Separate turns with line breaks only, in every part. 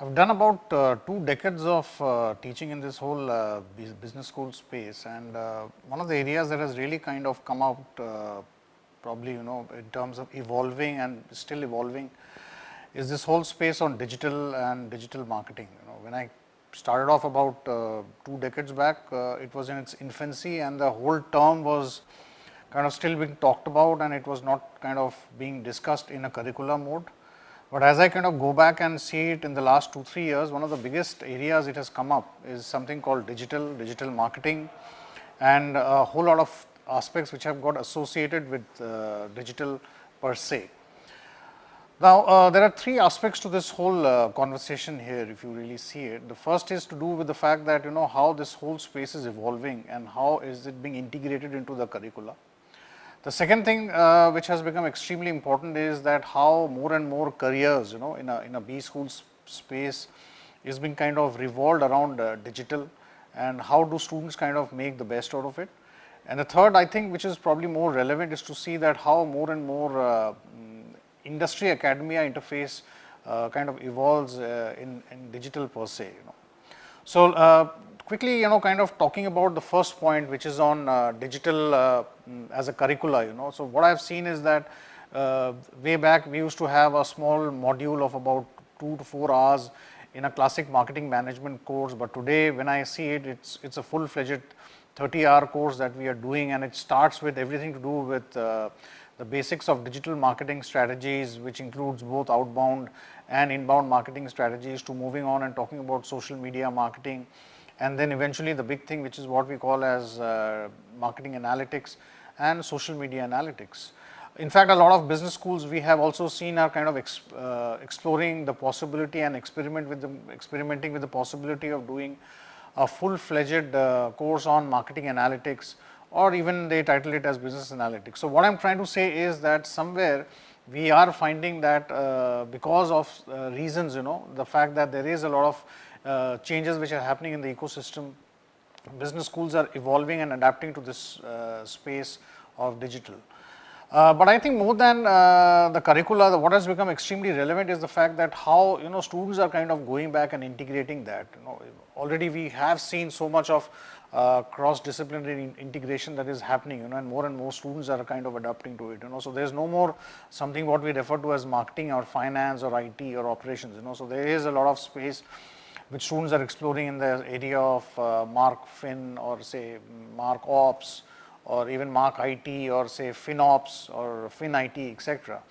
I've done about 2 decades of teaching in this whole business school space, and one of the areas that has really kind of come out, probably in terms of evolving and still evolving, is this whole space on digital and digital marketing. When I started off about 2 decades back, it was in its infancy, and the whole term was kind of still being talked about, and it was not kind of being discussed in a curricular mode. But as I kind of go back and see it in the last 2-3 years, one of the biggest areas it has come up is something called digital marketing, and a whole lot of aspects which have got associated with digital per se. Now, there are 3 aspects to this whole conversation here, if you really see it. The first is to do with the fact that how this whole space is evolving and how is it being integrated into the curricula. The second thing which has become extremely important is that how more and more careers in a B school space is being kind of revolved around digital, and how do students kind of make the best out of it. And the third, I think, which is probably more relevant, is to see that how more and more industry academia interface kind of evolves in digital per se. So quickly, kind of talking about the first point, which is on digital as a curricula. So what I've seen is that way back we used to have a small module of about 2 to 4 hours in a classic marketing management course, but today when I see it, it's a full-fledged 30-hour course that we are doing, and it starts with everything to do with the basics of digital marketing strategies, which includes both outbound and inbound marketing strategies, to moving on and talking about social media marketing, and then eventually the big thing, which is what we call as marketing analytics and social media analytics. In fact, a lot of business schools we have also seen are kind of exploring the possibility and experimenting with the possibility of doing a full-fledged course on marketing analytics, or even they title it as business analytics. So what I'm trying to say is that somewhere we are finding that because of reasons, the fact that there is a lot of changes which are happening in the ecosystem, business schools are evolving and adapting to this space of digital. But I think more than the curricula, what has become extremely relevant is the fact that how students are kind of going back and integrating that. Already we have seen so much of cross-disciplinary integration that is happening, and more students are kind of adapting to it. So there is no more something what we refer to as marketing or finance or IT or operations. So there is a lot of space which students are exploring in the area of Mark Fin, or say Mark Ops, or even Mark IT, or say FinOps or Fin IT, etc.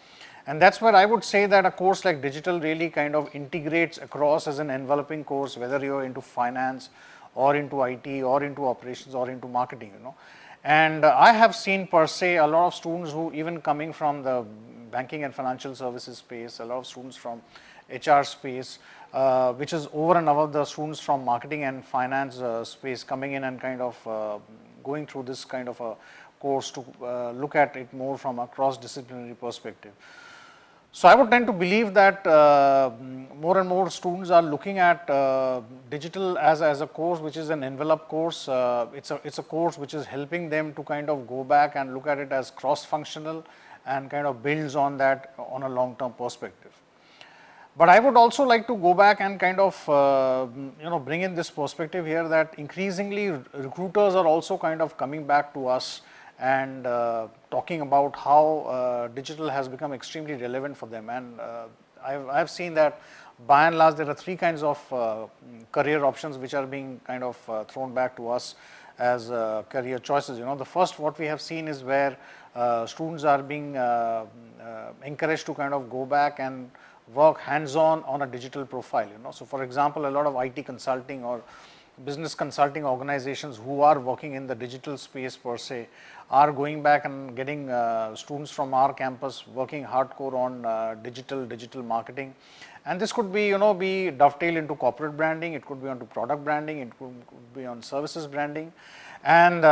And that's where I would say that a course like digital really kind of integrates across as an enveloping course, whether you're into finance or into IT or into operations or into marketing. And I have seen per se a lot of students who, even coming from the banking and financial services space, a lot of students from HR space, which is over and above the students from marketing and finance space, coming in and kind of going through this kind of a course to look at it more from a cross-disciplinary perspective. So I would tend to believe that more and more students are looking at digital as a course which is an envelope course. It's a course which is helping them to kind of go back and look at it as cross-functional and kind of builds on that on a long-term perspective. But I would also like to go back and kind of bring in this perspective here that increasingly recruiters are also kind of coming back to us and talking about how digital has become extremely relevant for them. And I've seen that by and large there are 3 kinds of career options which are being kind of thrown back to us as career choices. The first what we have seen is where students are being encouraged to kind of go back and work hands-on on a digital profile. So for example, a lot of IT consulting or business consulting organizations who are working in the digital space per se are going back and getting students from our campus working hardcore on digital marketing. And this could be be dovetailed into corporate branding, it could be onto product branding, it could be on services branding, and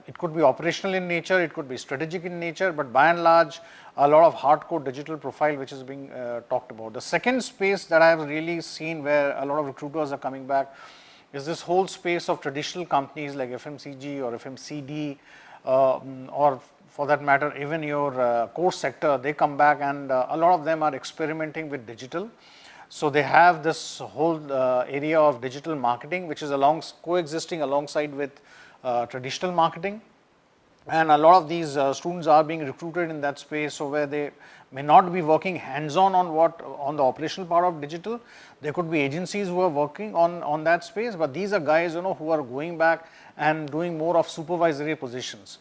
it could be operational in nature, it could be strategic in nature, but by and large a lot of hardcore digital profile which is being talked about. The second space that I have really seen where a lot of recruiters are coming back is this whole space of traditional companies like FMCG or FMCD, or for that matter even your core sector. They come back and a lot of them are experimenting with digital. So they have this whole area of digital marketing, which is coexisting alongside with traditional marketing. And a lot of these students are being recruited in that space, so where they may not be working hands-on on the operational part of digital. There could be agencies who are working on that space, but these are guys, who are going back and doing more of supervisory positions,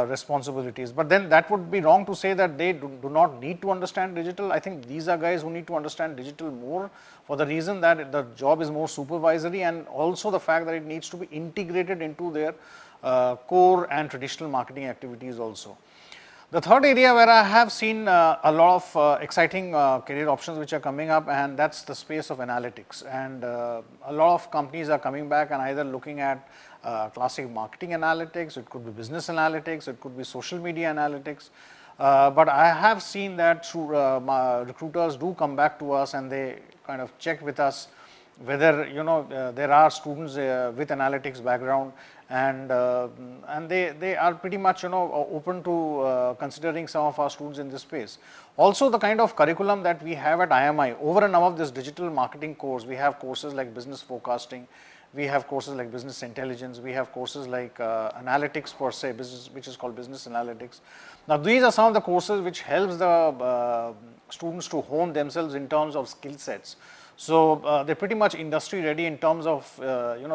responsibilities. But then that would be wrong to say that they do not need to understand digital. I think these are guys who need to understand digital more, for the reason that the job is more supervisory, and also the fact that it needs to be integrated into their core and traditional marketing activities also. The third area where I have seen a lot of exciting career options which are coming up, and that's the space of analytics. And a lot of companies are coming back and either looking at classic marketing analytics, it could be business analytics, it could be social media analytics. But I have seen that through recruiters do come back to us and they kind of check with us whether there are students with analytics background, and they are pretty much open to considering some of our students in this space. Also, the kind of curriculum that we have at IMI, over and above this digital marketing course, we have courses like business forecasting, we have courses like business intelligence, we have courses like analytics per se, which is called business analytics. Now, these are some of the courses which helps the students to hone themselves in terms of skill sets. So they're pretty much industry ready in terms of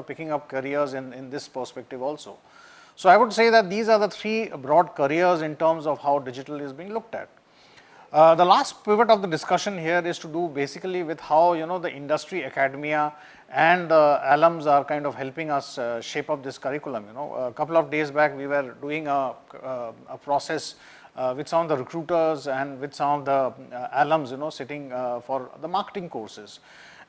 picking up careers in this perspective also. So I would say that these are the three broad careers in terms of how digital is being looked at. The last pivot of the discussion here is to do basically with how the industry, academia and alums are kind of helping us shape up this curriculum. A couple of days back we were doing a process with some of the recruiters and with some of the alums, sitting for the marketing courses.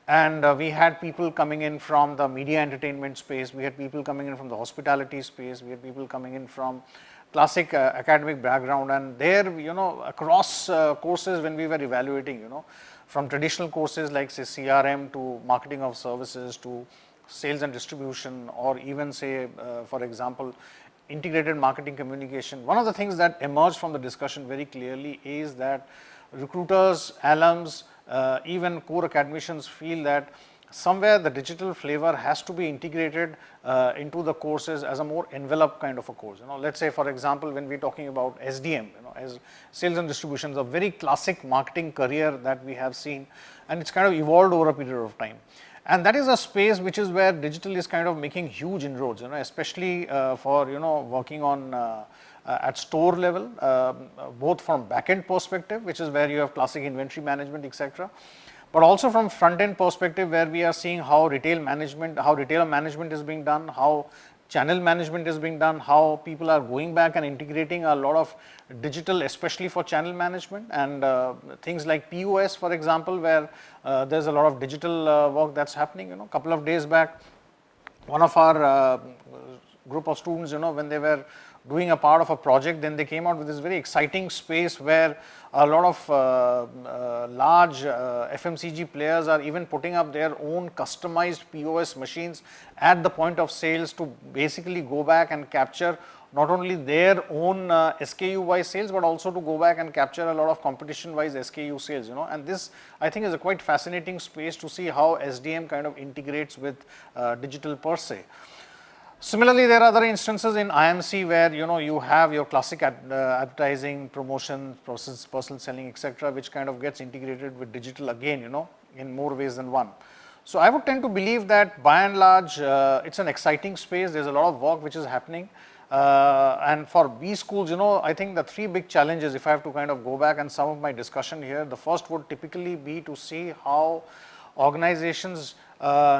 And we had people coming in from the media entertainment space, we had people coming in from the hospitality space, we had people coming in from classic academic background, and there, across courses when we were evaluating, from traditional courses like say CRM to marketing of services to sales and distribution, or even say, for example, integrated marketing communication. One of the things that emerged from the discussion very clearly is that recruiters, alums, even core academicians feel that somewhere the digital flavor has to be integrated into the courses as a more enveloped kind of a course. Let's say, for example, when we're talking about SDM, as sales and distribution is a very classic marketing career that we have seen, and it's kind of evolved over a period of time. And that is a space which is where digital is kind of making huge inroads, especially for working on at store level, both from back end perspective, which is where you have classic inventory management, etc., but also from front end perspective, where we are seeing how retailer management is being done, how channel management is being done, how people are going back and integrating a lot of digital, especially for channel management, and things like POS, for example, where there's a lot of digital work that's happening. A couple of days back, one of our group of students, when they were doing a part of a project, then they came out with this very exciting space where a lot of large FMCG players are even putting up their own customized POS machines at the point of sales to basically go back and capture not only their own SKU wise sales, but also to go back and capture a lot of competition wise SKU sales, and this I think is a quite fascinating space to see how SDM kind of integrates with digital per se. Similarly, there are other instances in IMC where you have your classic advertising, promotion, process, personal selling, etc., which kind of gets integrated with digital again, in more ways than one. So I would tend to believe that by and large, it's an exciting space. There's a lot of work which is happening, and for B schools, I think the three big challenges, if I have to kind of go back and sum up my discussion here, the first would typically be to see how organizations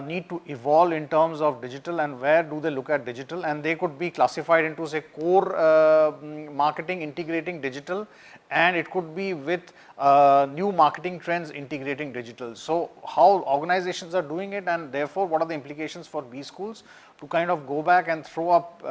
need to evolve in terms of digital and where do they look at digital, and they could be classified into say core marketing integrating digital, and it could be with new marketing trends integrating digital. So how organizations are doing it, and therefore what are the implications for B schools to kind of go back and throw up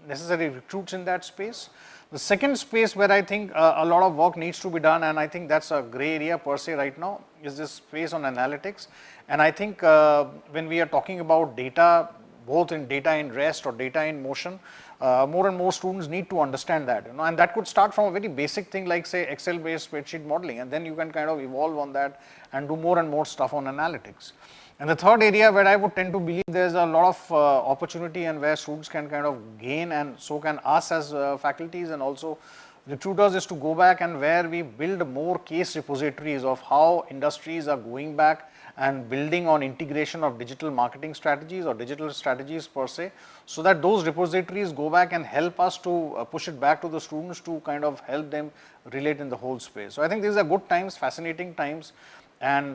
necessary recruits in that space. The second space where I think a lot of work needs to be done, and I think that's a gray area per se right now, is this space on analytics. And I think when we are talking about data, both in data in rest or data in motion, more and more students need to understand that, and that could start from a very basic thing like say Excel based spreadsheet modeling, and then you can kind of evolve on that and do more and more stuff on analytics. And the third area where I would tend to believe there's a lot of opportunity and where students can kind of gain, and so can us as faculties and also recruiters, is to go back and where we build more case repositories of how industries are going back and building on integration of digital marketing strategies or digital strategies per se, so that those repositories go back and help us to push it back to the students to kind of help them relate in the whole space. So I think these are good times, fascinating times, and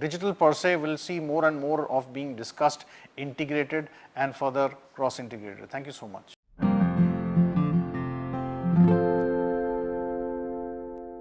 digital per se will see more and more of being discussed, integrated and further cross integrated. Thank you so much.